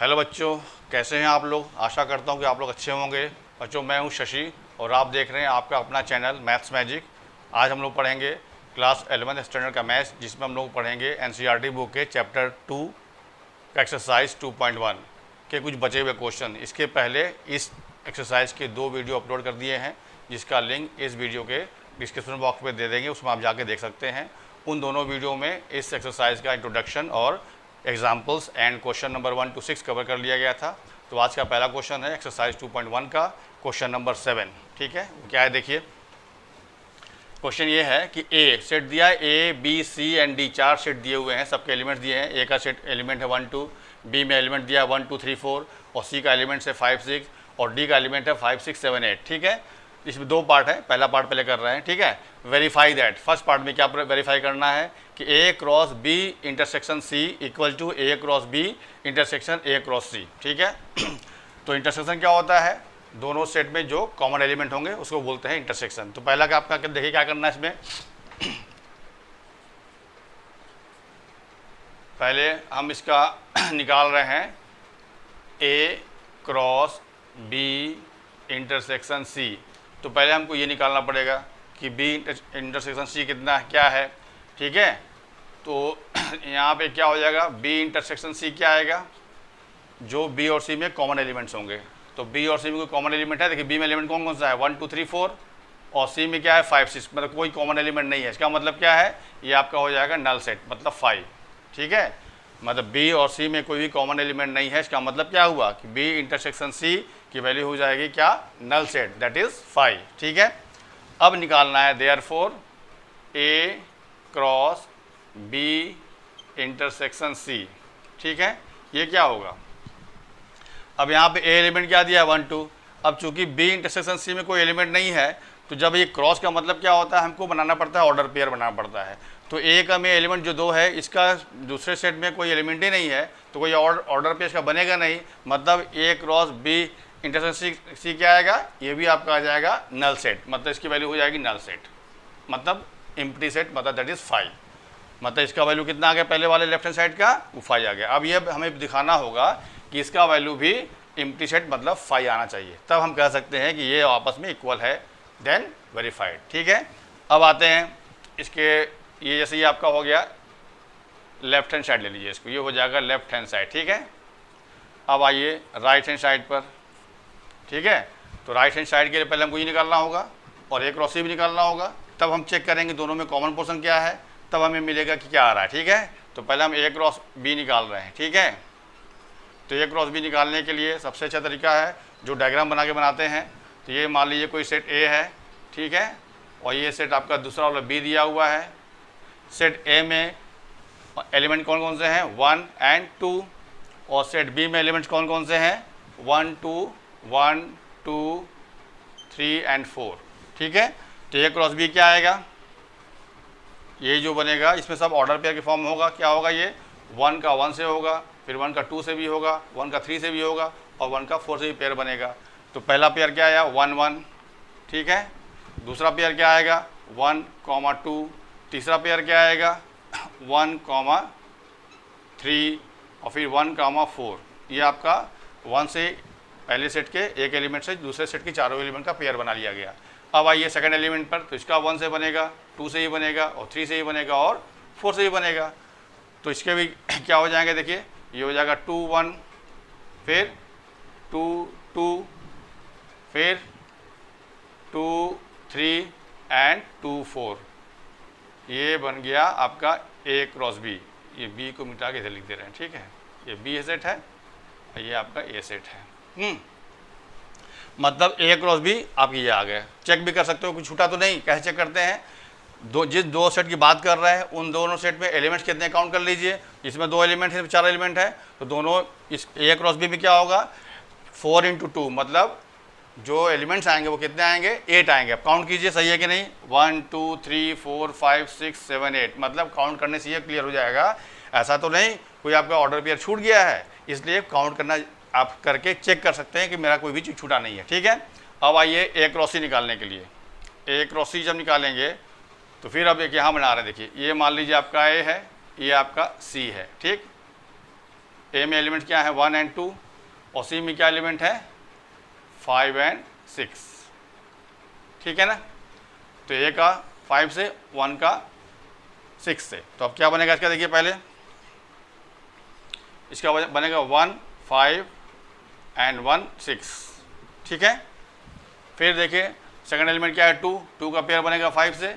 Hello बच्चों, कैसे हैं आप लोग। आशा करता हूं कि आप लोग अच्छे होंगे। बच्चों, मैं हूं शशि और आप देख रहे हैं आपका अपना चैनल मैथ्स मैजिक। आज हम लोग पढ़ेंगे क्लास 11th स्टैंडर्ड का मैथ्स, जिसमें हम लोग पढ़ेंगे एनसीईआरटी बुक के चैप्टर 2 का एक्सरसाइज 2.1 के कुछ बचे हुए क्वेश्चन। इसके पहले इस एक्सरसाइज के 2 वीडियो अपलोड कर दिए हैं, जिसका लिंक इस वीडियो के डिस्क्रिप्शन बॉक्स में दे देंगे, उसमें आप जाके देख सकते हैं। उन दोनों वीडियो में इस एक्सरसाइज का इंट्रोडक्शन और examples and question number 1 to 6 cover कर लिया गया था। तो आज का पहला क्वेश्चन है एक्सरसाइज 2.1 का क्वेश्चन नंबर 7। ठीक है, क्या है देखिए। क्वेश्चन ये है कि ए सेट दिया है, A B C and D, 4 set दिए हुए हैं, सबके एलिमेंट्स दिए हैं। ए का सेट एलिमेंट है 1 2, बी में एलिमेंट दिया है 1 2 3 4 और सी का एलिमेंट्स है 5 6 और डी का एलिमेंट है 5 6 7 8। ठीक है, इसमें 2 पार्ट है, पहला पार्ट पहले कर रहे हैं। ठीक है, वेरीफाई दैट। फर्स्ट पार्ट में क्या वेरीफाई करना है कि A cross B intersection C equal to A cross B intersection A cross C. ठीक है, तो इंटरसेक्शन क्या होता है, दोनों सेट में जो कॉमन एलिमेंट होंगे उसको बोलते हैं इंटरसेक्शन। तो पहला का आपका देखिए क्या करना है इसमें। पहले हम इसका निकाल रहे हैं ए क्रॉस बी इंटरसेक्शन सी। तो पहले हमको ये निकालना पड़ेगा कि बी इंटरसेक्शन सी कितना क्या है। ठीक है, तो यहाँ पे क्या हो जाएगा, बी इंटरसेक्शन सी क्या आएगा, जो बी और सी में कॉमन एलिमेंट्स होंगे। तो बी और सी में कोई कॉमन एलिमेंट है, देखिए बी में एलिमेंट कौन कौन सा है 1 2 3 4 और सी में क्या है 5 6, मतलब कोई कॉमन एलिमेंट नहीं है। इसका मतलब क्या है, ये आपका हो जाएगा नल सेट, मतलब 5। ठीक है, मतलब बी और सी में कोई भी कॉमन एलिमेंट नहीं है। इसका मतलब क्या हुआ कि बी इंटरसेक्शन सी की वैल्यू हो जाएगी क्या, नल सेट, दैट इज 5। ठीक है, अब निकालना है therefore A cross B intersection सी। ठीक है, ये क्या होगा, अब यहाँ पे ए एलिमेंट क्या दिया है 1 2। अब चूंकि बी इंटरसेक्शन सी में कोई एलिमेंट नहीं है, तो जब ये क्रॉस का मतलब क्या होता है, हमको बनाना पड़ता है ऑर्डर पेयर बनाना पड़ता है। तो ए का में एलिमेंट जो 2 है, इसका दूसरे सेट में कोई एलिमेंट ही नहीं है, तो कोई ऑर्डर पेयर इसका बनेगा नहीं। मतलब ए क्रॉस बी इंटरसेक्शन सी क्या आएगा, ये भी आपका आ जाएगा नल सेट, मतलब इसकी वैल्यू हो जाएगी नल सेट, मतलब एम्प्टी सेट, मतलब दैट इज़ 5। मतलब इसका वैल्यू कितना आ गया, पहले वाले लेफ्ट हैंड साइड का वो 5 आ गया। अब ये हमें दिखाना होगा कि इसका वैल्यू भी एम्प्टी सेट मतलब 5 आना चाहिए, तब हम कह सकते हैं कि ये आपस में इक्वल है, देन वेरीफाइड। ठीक है, अब आते हैं इसके, ये जैसे ये आपका हो गया लेफ्ट हैंड साइड, ले लीजिए इसको, ये हो जाएगा लेफ्ट हैंड साइड। ठीक है, अब आइए राइट हैंड साइड पर। ठीक है, तो राइट हैंड साइड के लिए पहले हमको ये निकालना होगा और एक क्रॉस भी निकालना होगा, तब हम चेक करेंगे दोनों में कॉमन पोर्शन क्या है, तब हमें मिलेगा कि क्या आ रहा है। ठीक है, तो पहले हम ए क्रॉस बी निकाल रहे हैं। ठीक है, तो ए क्रॉस बी निकालने के लिए सबसे अच्छा तरीका है जो डायग्राम बना के बनाते हैं। तो ये मान लीजिए कोई सेट ए है, ठीक है, और ये सेट आपका दूसरा वाला बी दिया हुआ है। सेट ए में एलिमेंट कौन कौन से हैं 1 and 2 और सेट बी में एलिमेंट्स कौन कौन से हैं 1 2 3 and 4। ठीक है, तो ए क्रॉस बी क्या आएगा, ये जो बनेगा इसमें सब ऑर्डर पेयर के फॉर्म होगा। क्या होगा, ये 1 का 1 से होगा, फिर 1 का 2 से भी होगा, 1 का 3 से भी होगा और 1 का 4 से भी पेयर बनेगा। तो पहला पेयर क्या आया 1 1। ठीक है, दूसरा पेयर क्या आएगा 1 2, तीसरा पेयर क्या आएगा 1 3 और फिर 1 4। ये आपका 1 से पहले सेट के एक एलिमेंट से दूसरे सेट के चारों एलिमेंट का पेयर बना लिया गया। अब आइए सेकंड एलिमेंट पर, तो इसका 1 से बनेगा, 2 से ही बनेगा और 3 से ही बनेगा और 4 से ही बनेगा। तो इसके भी क्या हो जाएंगे, देखिए ये हो जाएगा 2 1, फिर 2 2, फिर 2 3 and 2 4। ये बन गया आपका ए क्रॉस बी। ये बी को मिटा के इधर लिख दे रहे हैं। ठीक है, ये बी सेट है, ये आपका ए सेट है। मतलब ए क्रॉस बी आपकी ये आ गया। चेक भी कर सकते हो, कुछ छूटा तो नहीं। कैसे चेक करते हैं, जिस 2 सेट की बात कर रहे हैं उन दोनों सेट में एलिमेंट्स कितने काउंट कर लीजिए। इसमें 2 एलिमेंट है, 4 एलिमेंट है, तो दोनों इस ए क्रॉस बी में क्या होगा 4 into 2, मतलब जो एलिमेंट्स आएंगे वो कितने आएंगे 8 आएंगे। अब काउंट कीजिए, सही है कि नहीं, 1 2 3 4 5 6 7 8, मतलब काउंट करने से ये क्लियर हो जाएगा। ऐसा तो नहीं कोई आपका ऑर्डर पेयर छूट गया है, इसलिए काउंट करना आप करके चेक कर सकते हैं कि मेरा कोई भी चीज़ छूटा नहीं है। ठीक है, अब आइए ए क्रॉस सी निकालने के लिए। ए क्रॉस सी जब निकालेंगे तो फिर अब एक यहाँ बना रहे हैं, देखिए ये मान लीजिए आपका ए है, ये आपका सी है। ठीक, ए में एलिमेंट क्या है 1 एंड 2 और सी में क्या एलिमेंट है 5 एंड 6, ठीक है ना। तो ए का 5 से 1 का 6 से, तो अब क्या बनेगा इसका, देखिए पहले इसका बनेगा 1 5 एंड 1 6, ठीक है। फिर देखिए सेकंड एलिमेंट क्या है 2, 2 का पेयर बनेगा 5 से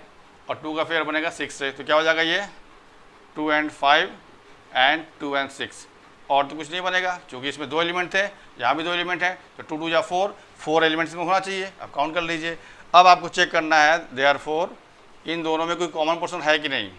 और 2 का पेयर बनेगा 6 से, तो क्या हो जाएगा ये 2 एंड 5 एंड 2 एंड 6, और तो कुछ नहीं बनेगा क्योंकि इसमें 2 एलिमेंट थे, यहाँ भी 2 एलिमेंट है, तो 2 2 या 4 एलिमेंट्स में होना चाहिए। अब काउंट कर लीजिए। अब आपको चेक करना है देयरफॉर इन दोनों में कोई कॉमन पोर्शन है कि नहीं,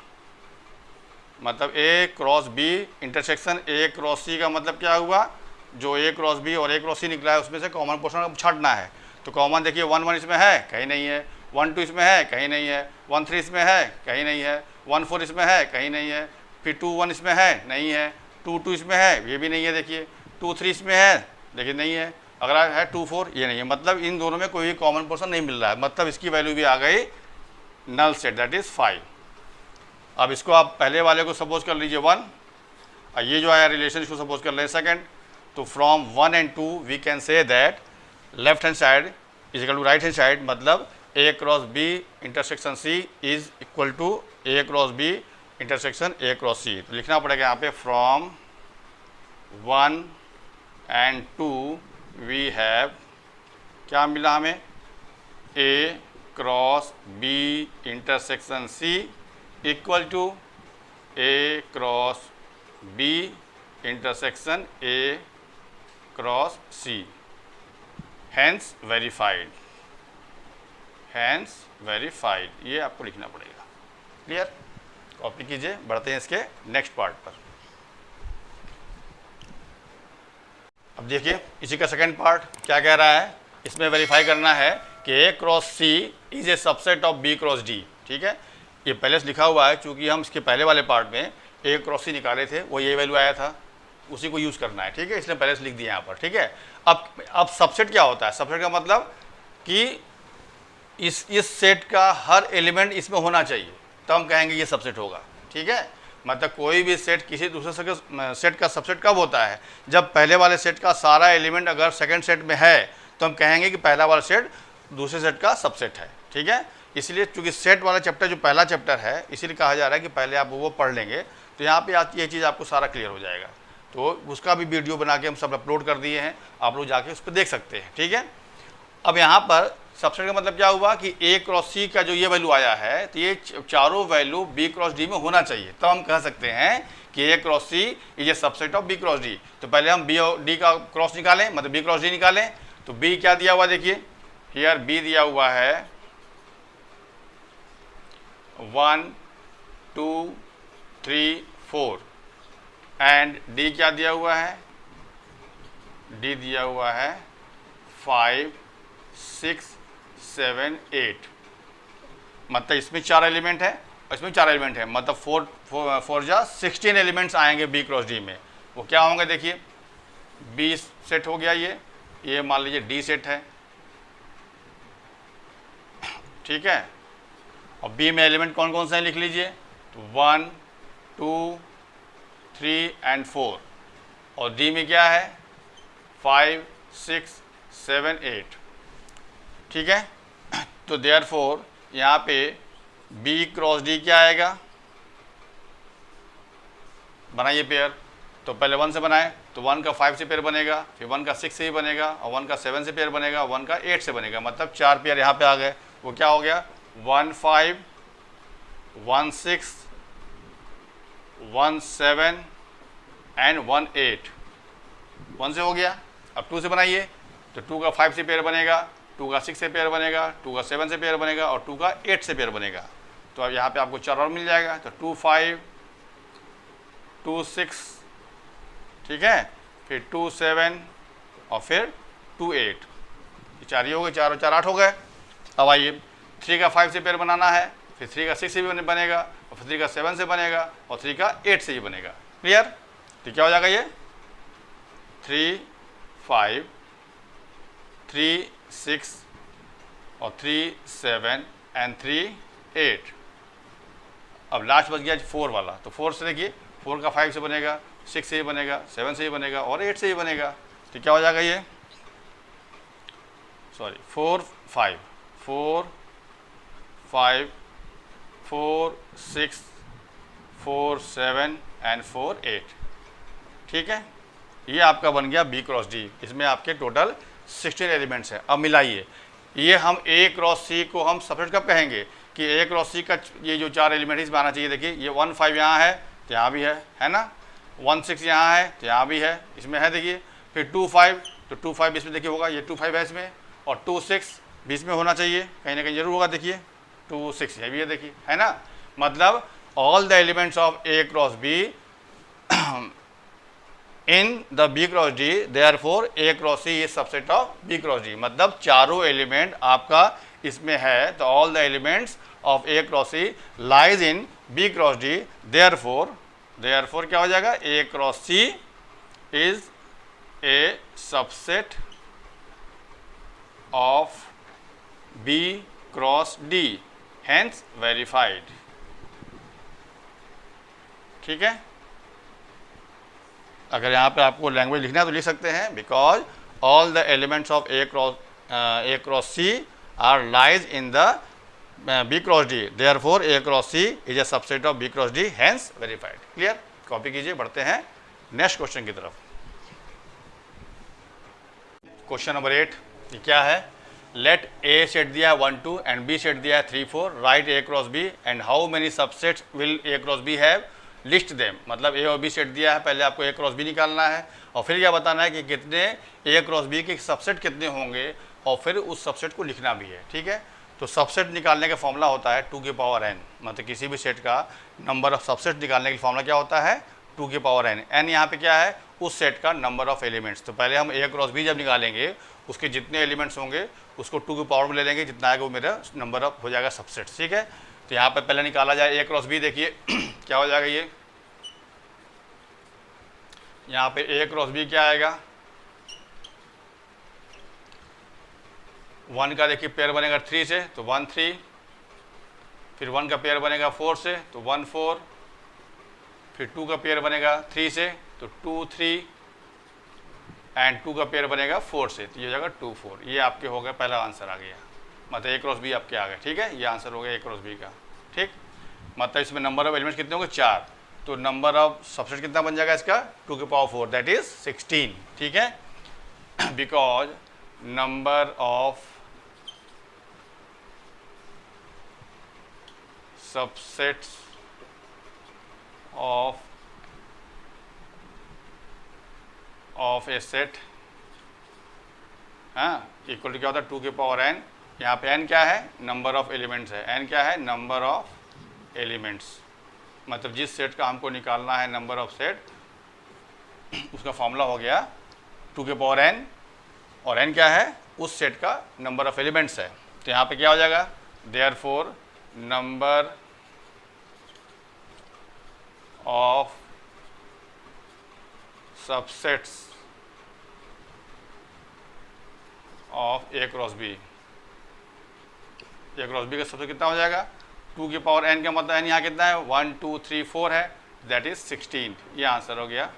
मतलब A cross B intersection A cross C का मतलब क्या हुआ, जो ए क्रॉस बी और ए क्रॉस सी निकला है उसमें से कॉमन पोर्शन छांटना है। तो कॉमन देखिए 1 1 इसमें है, कहीं नहीं है, 1 2 इसमें है, कहीं नहीं है, 1 3 इसमें है, कहीं नहीं है, 1 4 इसमें है, कहीं नहीं है, फिर 2 1 इसमें है, नहीं है, 2 2 इसमें है, ये भी नहीं है, देखिए 2 3 इसमें है, देखिए नहीं है, अगर है 2 4 ये नहीं है, मतलब इन दोनों में कोई कॉमन पोर्शन नहीं मिल रहा है, मतलब इसकी वैल्यू भी आ गई नल सेट, दैट इज़ 5। अब इसको आप पहले वाले को सपोज कर लीजिए 1 और ये जो आया रिलेशन इसको सपोज कर लें सेकंड। तो from 1 and 2 we can say that left hand side is equal to right hand side, मतलब A cross B intersection C is equal to A cross B intersection A cross C. तो लिखना पड़ेगा यहाँ पे from 1 and 2 we have क्या मिला हमें A cross B intersection C equal to A cross B intersection A cross C, hence verified, hence verified, ये आपको लिखना पड़ेगा। क्लियर, कॉपी कीजिए, बढ़ते हैं इसके नेक्स्ट पार्ट पर। अब देखिए इसी का सेकंड पार्ट क्या कह रहा है, इसमें वेरीफाई करना है कि A cross C is a subset of B cross D, ठीक है। ये पहले से लिखा हुआ है, चूंकि हम इसके पहले वाले पार्ट में ए क्रॉस सी निकाले थे, वो ये वैल्यू आया था, उसी को यूज़ करना है, ठीक है, इसलिए पहले से लिख दिया यहाँ पर, ठीक है। अब सबसेट क्या होता है, सबसेट का मतलब कि इस सेट का हर एलिमेंट इसमें होना चाहिए, तो हम कहेंगे ये सबसेट होगा, ठीक है। मतलब कोई भी सेट किसी दूसरे सेट का सबसेट कब होता है, जब पहले वाले सेट का सारा एलिमेंट अगर सेकंड सेट में है तो हम कहेंगे कि पहला वाला सेट दूसरे सेट का सबसेट है, ठीक है। इसलिए चूंकि सेट वाला चैप्टर जो पहला चैप्टर है, इसीलिए कहा जा रहा है कि पहले आप वो पढ़ लेंगे, तो यहाँ पे ये चीज़ आपको सारा क्लियर हो जाएगा। तो उसका भी वीडियो बना के हम सब अपलोड कर दिए हैं, आप लोग जाके उस पर देख सकते हैं, ठीक है। अब यहाँ पर सबसेट का मतलब क्या हुआ कि ए क्रॉस सी का जो ये वैल्यू आया है, तो ये चारों वैल्यू बी क्रॉस डी में होना चाहिए, तो हम कह सकते हैं कि A cross C is a subset of B cross D. तो पहले हम बी और डी का क्रॉस निकालें, मतलब बी क्रॉस डी निकालें। तो बी क्या दिया हुआ, देखिए हियर बी दिया हुआ है 1 2 3 4 एंड डी क्या दिया हुआ है, डी दिया हुआ है 5 6 7 8, मतलब इसमें 4 एलिमेंट है और इसमें 4 एलिमेंट है, मतलब 4 जा 16 एलिमेंट्स आएंगे बी क्रॉस डी में। वो क्या होंगे, देखिए बी सेट हो गया, ये मान लीजिए डी सेट है, ठीक है। और बी में एलिमेंट कौन कौन से हैं लिख लीजिए, तो 1 2 3 एंड 4, और डी में क्या है 5 6 7 8, ठीक है। तो देयरफॉर यहाँ पे बी क्रॉस डी क्या आएगा, बनाइए पेयर। तो पहले 1 से बनाए, तो 1 का 5 से पेयर बनेगा, फिर 1 का 6 से ही बनेगा, और 1 का 7 से पेयर बनेगा, 1 का 8 से बनेगा, मतलब 4 पेयर यहाँ पे आ गए। वो क्या हो गया 1 5 1 6 1 7 एंड 1 8, 1 से हो गया। अब 2 से बनाइए, तो 2 का 5 से पेयर बनेगा, 2 का 6 से पेयर बनेगा, 2 का 7 से पेयर बनेगा, और 2 का 8 से पेयर बनेगा। तो अब यहाँ पे आपको 4 और मिल जाएगा, तो 2 5 2 6, ठीक है, फिर 2 7 और फिर 2 8, ये 4 ही हो गए, 4 और 4 8 हो गए। अब आइए 3 का 5 से पेयर बनाना है, फिर 3 का 6 से भी बनेगा, और फिर 3 का 7 से बनेगा, और 3 का 8 से ही बनेगा। क्लियर, तो क्या हो जाएगा ये 3 5 3 6 और 3 7 एंड 3 8। अब लास्ट बच गया 4 वाला, तो 4 से देखिए 4 का 5 से बनेगा, 6 से ही बनेगा, 7 से ही बनेगा और 8 से ही बनेगा। तो क्या हो जाएगा ये, सॉरी 4 5 4 5 4 6 4 7 एंड 4 8। ठीक है, ये आपका बन गया बी क्रॉस डी। इसमें आपके टोटल 16 एलिमेंट्स हैं। अब मिलाइए, ये हम ए क्रॉस सी को हम सबसेट कब कहेंगे कि ए क्रॉस सी का ये जो 4 एलिमेंट इसमें आना चाहिए। देखिए ये 1 5 यहाँ है तो यहाँ भी है ना, 1 6 यहाँ है तो यहाँ भी है, इसमें है देखिए। फिर 2 5 तो 2 5 इसमें देखिए होगा, ये 2 5 है इसमें, और 2 6 बीच में होना चाहिए, कहीं ना कहीं जरूर होगा। देखिए 2 6 ये भी है देखिए, है ना। मतलब all the elements of A cross B in the B cross D, therefore A cross C is subset of B cross D. मतलब चारों एलिमेंट आपका इसमें है, तो all the elements of A cross C lies in B cross D, therefore क्या हो जाएगा, A cross C is a subset of B cross D, hence verified. ठीक है, अगर यहाँ पे आपको लैंग्वेज लिखना है तो लिख सकते हैं, because all the elements of A cross C are lies in the B cross D, therefore A cross C is a subset of B cross D, hence verified. Clear, copy कीजिए, बढ़ते हैं next question की तरफ। Question number 8 ये क्या है, let ए set दिया है 1 2 एंड बी सेट दिया है 3 4, right A cross B and how many subsets will A cross B have, list them. मतलब ए और बी सेट दिया है, पहले आपको ए क्रॉस बी निकालना है और फिर क्या बताना है कि कितने ए क्रॉस बी के सबसेट कितने होंगे, और फिर उस सबसेट को लिखना भी है। ठीक है, तो सबसेट निकालने का फॉर्मूला होता है 2 की पावर n, मतलब किसी भी सेट का नंबर ऑफ सबसेट निकालने का फॉर्मूला क्या होता है 2 की पावर n। n यहाँ पे क्या है, उस सेट का नंबर ऑफ एलिमेंट्स। तो पहले हम ए क्रॉस बी जब निकालेंगे उसके जितने एलिमेंट्स होंगे उसको 2 की पावर में ले लेंगे, जितना आएगा वो मेरा नंबर ऑफ हो जाएगा सबसेट। ठीक है, तो यहाँ पर पहले निकाला जाए ए क्रॉस बी। देखिए क्या हो जाएगा, ये यहाँ पे ए क्रॉस बी क्या आएगा, 1 का देखिए पेयर बनेगा 3 से तो 1 3, फिर 1 का पेयर बनेगा 4 से तो 1 4, फिर 2 का पेयर बनेगा 3 से तो 2 3, एंड 2 का पेयर बनेगा 4 से तो ये हो जाएगा 2 4। ये आपके हो गए, पहला आंसर आ गया, मतलब ए क्रॉस बी आपके आ गए। ठीक है, ये आंसर हो गया ए क्रॉस बी का। ठीक, मतलब इसमें नंबर ऑफ एलिमेंट्स कितने होंगे 4, तो नंबर ऑफ सबसेट कितना बन जाएगा इसका 2 की पावर 4, दैट इज 16। ठीक है, because number of subsets of A set, हाँ, इक्वल टू क्या होता है 2 की पावर n। यहाँ पे n क्या है, नंबर ऑफ एलिमेंट्स है, n क्या है, नंबर ऑफ एलिमेंट्स। मतलब जिस सेट का हमको निकालना है नंबर ऑफ सेट, उसका फॉर्मूला हो गया 2 की पावर n, और n क्या है, उस सेट का नंबर ऑफ एलिमेंट्स है। तो यहाँ पे क्या हो जाएगा, therefore number of subsets of A cross B, A cross B का सबसेट कितना हो जाएगा 2 की पावर n का मतलब n यहाँ कितना है 1 2 3 4 है, दैट इज 16। ये आंसर हो गया।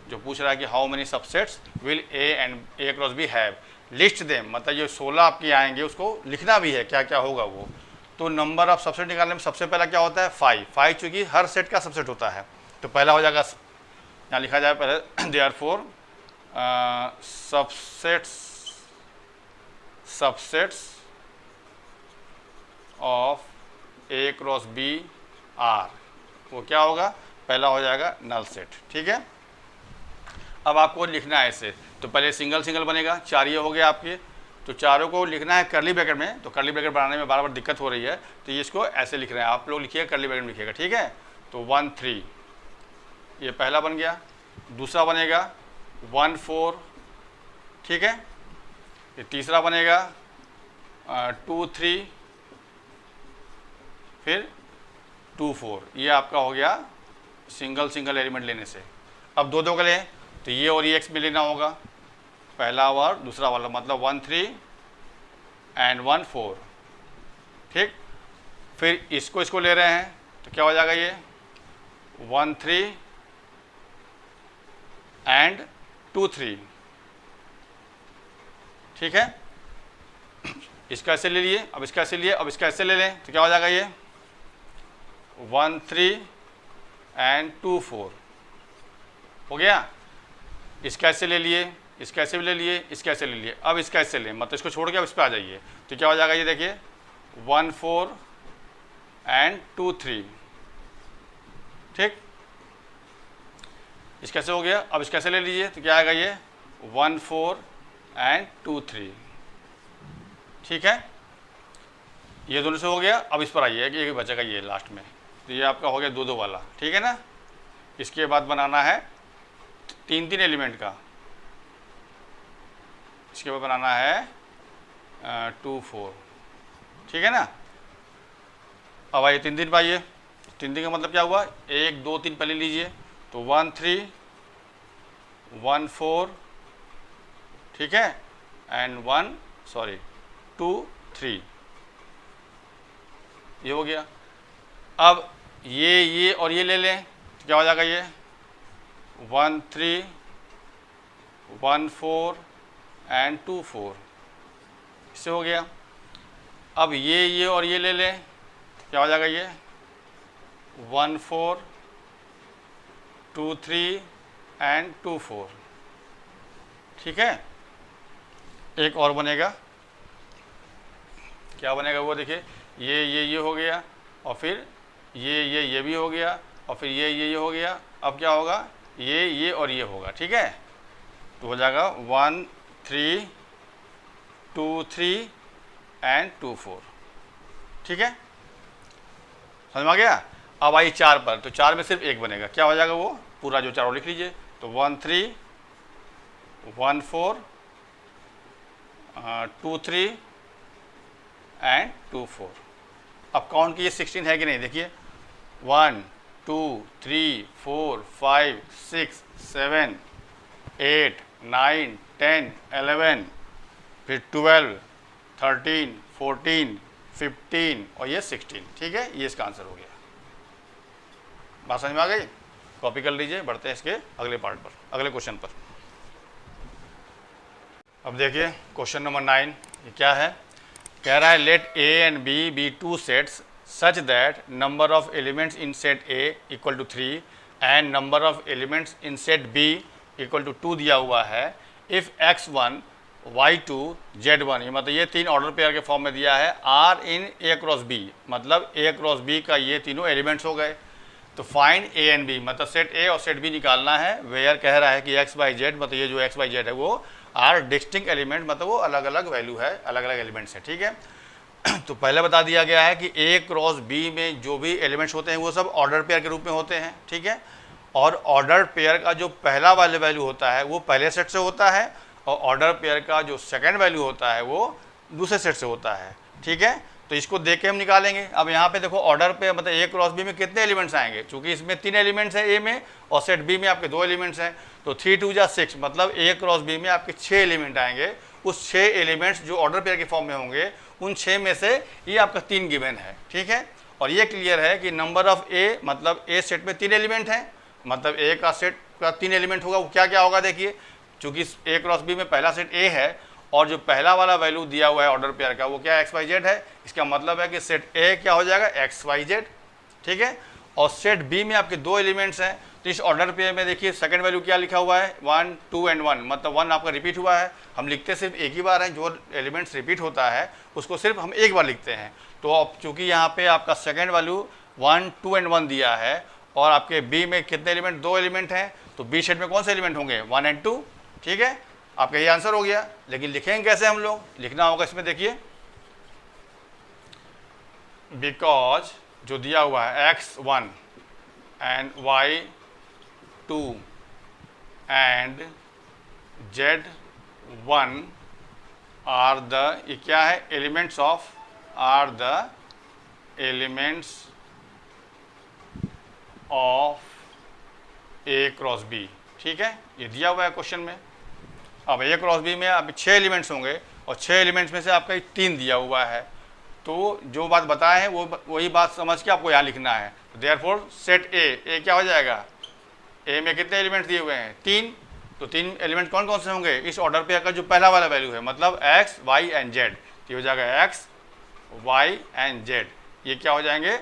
जो पूछ रहा है कि how many subsets will A and A cross B have, list them, मतलब ये 16 आपके आएंगे, उसको लिखना भी है क्या क्या होगा वो। तो नंबर ऑफ सबसेट निकालने में सबसे पहला क्या होता है 5 चूँकि हर सेट का सबसेट होता है, तो पहला हो जाएगा, यहाँ लिखा जाए पहले therefore subsets of A cross B are, वो क्या होगा, पहला हो जाएगा नल सेट। ठीक है, अब आपको लिखना है इसे, तो पहले सिंगल सिंगल बनेगा, 4 ये हो गया आपके, तो चारों को लिखना है करली ब्रैकेट में। तो करली ब्रैकेट बनाने में बार बार दिक्कत हो रही है, तो ये इसको ऐसे लिख रहे हैं आप लोग, लिखिए करली ब्रैकेट में लिखिएगा। ठीक है, तो 1 3 ये पहला बन गया, दूसरा बनेगा 1 4, ठीक है, ये तीसरा बनेगा 2 3, फिर 2 4। ये आपका हो गया सिंगल सिंगल एलिमेंट लेने से। अब दो का लें तो ये और ये एक्स में लेना होगा, पहला और दूसरा वाला, मतलब 1 3 एंड 1 4। ठीक, फिर इसको ले रहे हैं तो क्या हो जाएगा, ये 1 3 एंड 2 3। ठीक है, इसका ऐसे ले लिए, अब इसका ऐसे लिए, अब इसका ऐसे ले लें तो क्या हो जाएगा, ये 1 3 एंड 2 4 हो गया। इसका ऐसे ले लिए, इसका ऐसे भी ले लिए, इसका ऐसे ले लिए, अब इसका ऐसे लें, मतलब इसको छोड़ के अब इस पर आ जाइए तो क्या हो जाएगा, ये देखिए 1 4 एंड 2 3। ठीक, इस कैसे हो गया, अब इस कैसे ले लीजिए तो क्या आएगा, ये 1 4 एंड 2 3। ठीक है, ये दोनों से हो गया। अब इस पर आइए कि एक बचेगा ये लास्ट में, तो ये आपका हो गया 2 2 वाला। ठीक है ना, इसके बाद बनाना है 3 3 एलिमेंट का, इसके बाद बनाना है 2 4। ठीक है ना, अब आइए 3 3 पाइए। 3 3 का मतलब क्या हुआ, 1 2 3 पहले लीजिए तो 1 3 1 4, ठीक है, एंड 2 3, ये हो गया। अब ये और ये ले लें तो क्या हो जाएगा, ये 1 3 1 4 एंड 2 4, इससे हो गया। अब ये और ये ले लें क्या हो जाएगा, ये 1 4 2 3 एंड 2 4। ठीक है, एक और बनेगा, क्या बनेगा वो देखिए, ये हो गया, और फिर ये भी हो गया, और फिर ये हो गया। अब क्या होगा, ये और ये होगा। ठीक है, तो हो जाएगा 1 3 2 3 एंड 2 4। ठीक है, समझ में आ गया। अब आई 4 पर, तो 4 में सिर्फ एक बनेगा, क्या हो जाएगा वो पूरा जो चारों लिख लीजिए, तो 1 3 1 4 2 3 एंड 2 4। अब काउंट कीजिए 16 है कि नहीं, देखिए 1 2 3 4 5 6 7 8 9 10 11, फिर 12 13 14 15 और ये 16। ठीक है, ये इसका आंसर हो गया। बात समझ में आ गई, कॉपी कर लीजिए, बढ़ते हैं इसके अगले पार्ट पर, अगले क्वेश्चन पर। अब देखिए क्वेश्चन नंबर 9, ये क्या है, कह रहा है let A and B B 2 sets such that number of elements in set A equal to 3 and number of elements in set B equal to 2 दिया हुआ है। इफ़ x1 y2 z1, ये मतलब ये 3 ऑर्डर पेयर के form में दिया है, are in A cross B, मतलब ए क्रॉस बी का ये तीनों एलिमेंट्स हो गए। तो फाइंड ए एंड बी, मतलब सेट ए और सेट बी निकालना है। वेयर कह रहा है कि एक्स वाई जेड, मतलब ये जो एक्स वाई जेड है वो आर डिस्टिंक्ट एलिमेंट, मतलब वो अलग अलग वैल्यू है, अलग अलग एलिमेंट्स है। ठीक है, तो पहले बता दिया गया है कि ए क्रॉस बी में जो भी एलिमेंट्स होते हैं वो सब ऑर्डर पेयर के रूप में होते हैं। ठीक है, और ऑर्डर पेयर का जो पहला वाले वैल्यू होता है वो पहले सेट से होता है, और ऑर्डर पेयर का जो सेकंड वैल्यू होता है वो दूसरे सेट से होता है। ठीक है, तो इसको देख के हम निकालेंगे। अब यहाँ पे देखो ऑर्डर पे मतलब ए क्रॉस बी में कितने एलिमेंट्स आएंगे, चूंकि इसमें 3 एलिमेंट्स हैं ए में और सेट बी में आपके 2 एलिमेंट्स हैं, तो 3 2 जा 6, मतलब ए क्रॉस बी में आपके 6 एलिमेंट आएंगे। उस 6 एलिमेंट्स जो ऑर्डर पेयर के फॉर्म में होंगे उन 6 में से ये आपका 3 गिवन है। ठीक है, और ये क्लियर है कि नंबर ऑफ ए, मतलब ए सेट में 3 एलिमेंट हैं, मतलब ए का सेट का 3 एलिमेंट होगा, वो क्या क्या होगा देखिए, चूँकि ए क्रॉस बी में पहला सेट ए है और जो पहला वाला वैल्यू दिया हुआ है ऑर्डर पेयर का वो क्या एक्स वाई जेड है, इसका मतलब है कि सेट ए क्या हो जाएगा एक्स वाई जेड। ठीक है, और सेट बी में आपके 2 एलिमेंट्स हैं, तो इस ऑर्डर पेयर में देखिए सेकंड वैल्यू क्या लिखा हुआ है 1 2 एंड 1, मतलब 1 आपका रिपीट हुआ है। हम लिखते सिर्फ एक ही बार है, जो एलिमेंट्स रिपीट होता है उसको सिर्फ हम एक बार लिखते हैं। तो अब चूँकि यहाँ पे आपका सेकेंड वैल्यू 1 2 एंड 1 दिया है और आपके बी में कितने एलिमेंट, 2 एलिमेंट हैं, तो बी सेट में कौन से एलिमेंट होंगे 1 एंड 2। ठीक है, आपका ये आंसर हो गया। लेकिन लिखेंगे कैसे हम लोग, लिखना होगा इसमें देखिए, बिकॉज जो दिया हुआ है x1 and y2 and z1 are the, ये क्या है elements of, are the elements of A cross B. ठीक है, ये दिया हुआ है क्वेश्चन में। अब ए क्रॉस बी में अब 6 एलिमेंट्स होंगे और 6 एलिमेंट्स में से आपका 3 दिया हुआ है, तो जो बात बताए हैं वो वही बात समझ के आपको यहाँ लिखना है। तो देयरफॉर सेट ए क्या हो जाएगा, ए में कितने एलिमेंट्स दिए हुए हैं 3, तो 3 एलिमेंट कौन कौन से होंगे इस ऑर्डर पेयर का जो पहला वाला वैल्यू है, मतलब x, y एंड z। तो ये हो जाएगा x, y एंड z, ये क्या हो जाएंगे,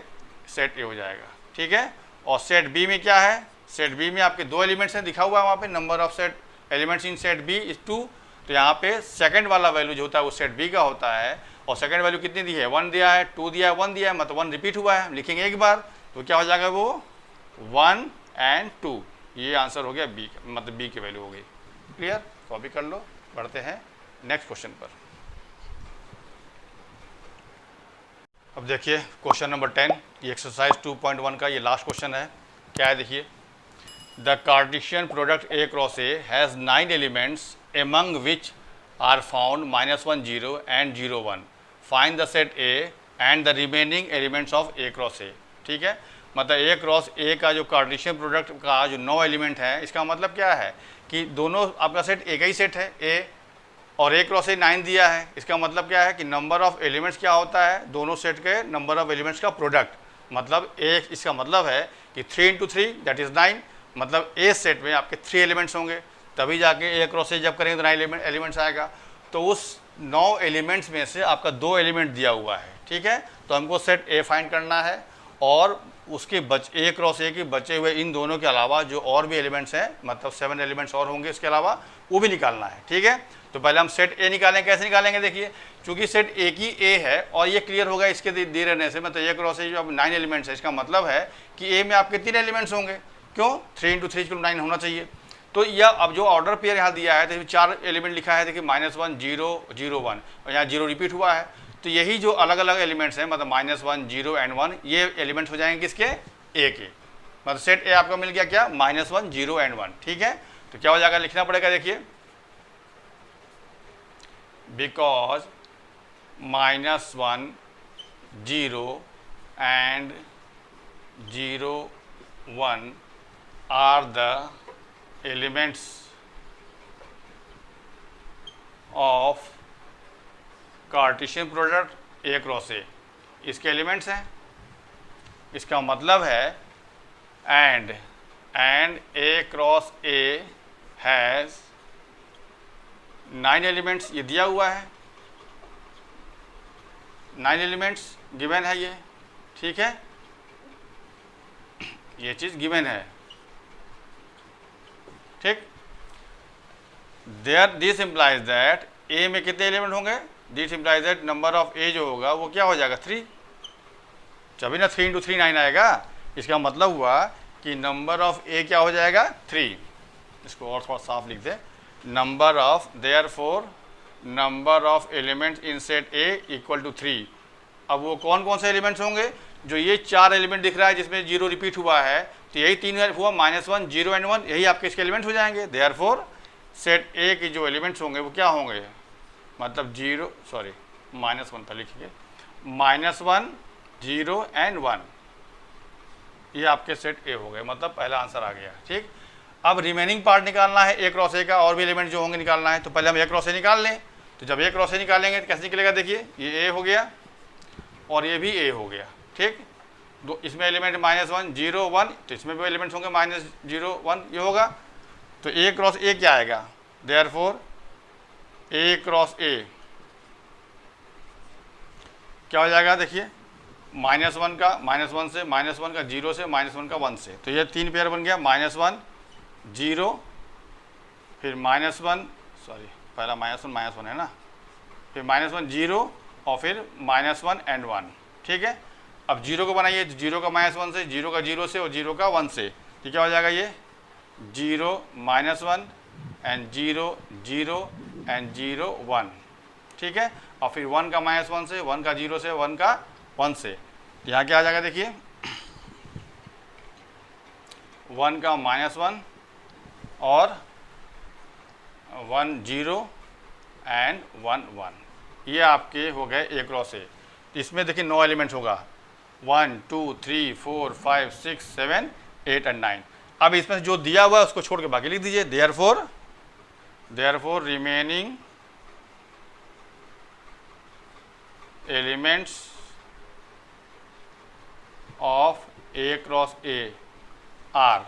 सेट ए हो जाएगा। ठीक है। और सेट बी में क्या है, सेट बी में आपके 2 एलिमेंट्स हैं, दिखा हुआ है वहाँ पे, number of set elements in set B is 2। तो यहाँ पे सेकंड वाला वैल्यू जो होता है वो सेट बी का होता है, और सेकंड वैल्यू कितनी दी है, 1 दिया है, 2 दिया है, 1 दिया है, मतलब 1 रिपीट हुआ है, लिखेंगे एक बार, तो क्या हो जाएगा वो 1 एंड 2। ये आंसर हो गया बी, मतलब बी की वैल्यू हो गई। क्लियर, कॉपी कर लो। बढ़ते हैं नेक्स्ट क्वेश्चन पर। अब देखिए क्वेश्चन नंबर 10, ये एक्सरसाइज 2.1 का ये लास्ट क्वेश्चन है। क्या है देखिए, the Cartesian product A cross A has 9 elements among which are found -1 0 and 0 1। Find the set A and the remaining elements of A cross A. ठीक है, मतलब ए क्रॉस ए का जो कार्टेशियन प्रोडक्ट का जो 9 एलिमेंट है, इसका मतलब क्या है कि दोनों आपका सेट एक ही सेट है ए, और ए क्रॉस ए 9 दिया है। इसका मतलब क्या है कि नंबर ऑफ एलिमेंट्स क्या होता है, दोनों सेट के नंबर ऑफ एलिमेंट्स का प्रोडक्ट, मतलब ए, इसका मतलब है कि 3 × 3 दैट इज़ 9, मतलब ए सेट में आपके 3 एलिमेंट्स होंगे, तभी जाके ए क्रॉस ए जब करेंगे तो 9 एलिमेंट्स आएगा। तो उस 9 एलिमेंट्स में से आपका 2 एलिमेंट दिया हुआ है। ठीक है, तो हमको सेट ए फाइंड करना है, और उसके ए क्रॉस ए के बचे हुए इन दोनों के अलावा जो और भी एलिमेंट्स हैं, मतलब 7 एलिमेंट्स और होंगे इसके अलावा, वो भी निकालना है। ठीक है, तो पहले हम सेट ए निकालें। कैसे निकालेंगे, देखिए चूंकि सेट ए की ए है, और ये क्लियर होगा इसके दे रहने से, मतलब ए क्रॉस ए जो अब 9 एलिमेंट्स है, इसका मतलब है कि ए में आपके 3 एलिमेंट्स होंगे। क्यों, 3 × 3 9 होना चाहिए। तो यह अब जो ऑर्डर पेयर यहाँ दिया है, तो 4 एलिमेंट लिखा है, देखिए -1 0 0 1, और यहाँ 0 रिपीट हुआ है। तो यही जो अलग अलग एलिमेंट्स हैं, मतलब -1 0 एंड 1, ये एलिमेंट्स हो जाएंगे किसके, ए के। मतलब सेट ए आपका मिल गया क्या, -1 0 एंड 1। ठीक है, तो क्या हो जाएगा, लिखना पड़ेगा, देखिए because -1 0 and 0 1 are the elements of Cartesian product A cross A, इसके एलिमेंट्स हैं। इसका मतलब है and A cross A has 9 elements, ये दिया हुआ है, 9 एलिमेंट्स गिवन है ये। ठीक है, ये चीज़ गिवन है। ठीक, there this implies that A में कितने एलिमेंट होंगे, this implies that number of A जो होगा वो क्या हो जाएगा, 3। तभी ना 3 × 3 9 आएगा। इसका मतलब हुआ कि नंबर ऑफ ए क्या हो जाएगा, 3। इसको और थोड़ा साफ लिख दे, number of, therefore number of elements in set A equal to 3। अब वो कौन कौन से एलिमेंट्स होंगे, जो ये 4 एलिमेंट दिख रहा है जिसमें 0 रिपीट हुआ है, तो यही 3 हुआ, -1 0 एंड 1, यही आपके इसके एलिमेंट्स हो जाएंगे। देयरफॉर सेट ए के जो एलिमेंट्स होंगे वो क्या होंगे, मतलब -1 था, लिखिए -1 0 एंड 1, ये आपके सेट ए हो गए, मतलब पहला आंसर आ गया। ठीक, अब रिमेनिंग पार्ट निकालना है ए क्रॉस ए का, और भी एलिमेंट जो होंगे निकालना है। तो पहले हम ए क्रॉस ए निकाल लें। तो जब ए क्रॉस ए निकालेंगे तो कैसे निकलेगा, देखिए ये ए हो गया और ये भी ए हो गया। ठीक, दो इसमें एलिमेंट -1 0 1, तो इसमें भी एलिमेंट्स होंगे -0 1, ये होगा। तो ए क्रॉस ए क्या आएगा, देयरफॉर ए क्रॉस ए क्या हो जाएगा, देखिए -1 का -1 से, -1 का 0 से, -1 का 1 से, तो ये 3 पेयर बन गया, -1 0, फिर -1, पहला -1 है ना, फिर -1 0, और फिर -1 एंड 1। ठीक है, अब 0 को बनाइए, 0 का -1 से, 0 का 0 से, और 0 का 1 से, तो क्या हो जाएगा, ये 0 -1 एंड 0 0 एंड 0 1। ठीक है, और फिर 1 का -1 से, 1 का 0 से, 1 का 1 से, यहाँ क्या आ जाएगा, देखिए 1 का -1 और 1 0 एंड 1 1, ये आपके हो गए ए क्रॉस ए। इसमें देखिए 9 एलिमेंट्स होगा, 1 2 3 4 5 6 7 8 एंड 9। अब इसमें जो दिया हुआ है उसको छोड़ के बाकी लिख दीजिए, therefore remaining elements of A cross A R,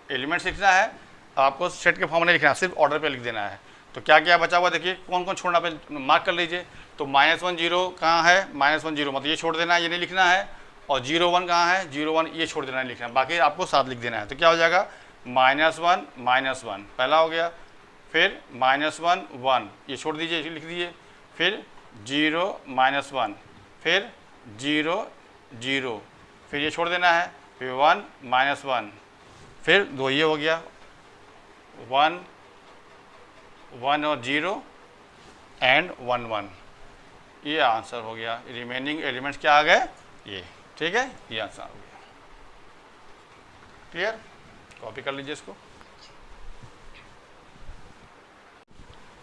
elements लिखना है, आपको सेट के फॉर्म में नहीं लिखना है, सिर्फ ऑर्डर पे लिख देना है। तो क्या क्या बचा हुआ देखिए, कौन कौन छोड़ना पे मार्क कर लीजिए। तो -1 0 कहाँ है, -1 0 मतलब ये छोड़ देना है, ये नहीं लिखना है। और 0 1 कहाँ है, 0 1 ये छोड़ देना है, लिखना है, बाकी आपको साथ लिख देना है। तो क्या हो जाएगा, -1 पहला हो गया, फिर -1 1 ये छोड़ दीजिए, लिख दीजिए, फिर 0 -1, फिर 0 0, फिर ये छोड़ देना है, फिर 1 -1, फिर 2 ये हो गया, 1 1 और 0 एंड 1 1, ये आंसर हो गया। रिमेनिंग एलिमेंट्स क्या आ गए, ये, ठीक है, ये आंसर हो गया। क्लियर, कॉपी कर लीजिए इसको।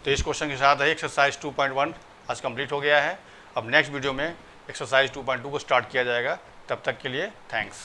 तो इस क्वेश्चन के साथ एक्सरसाइज 2.1 आज कंप्लीट हो गया है। अब नेक्स्ट वीडियो में एक्सरसाइज 2.2 को स्टार्ट किया जाएगा। तब तक के लिए थैंक्स।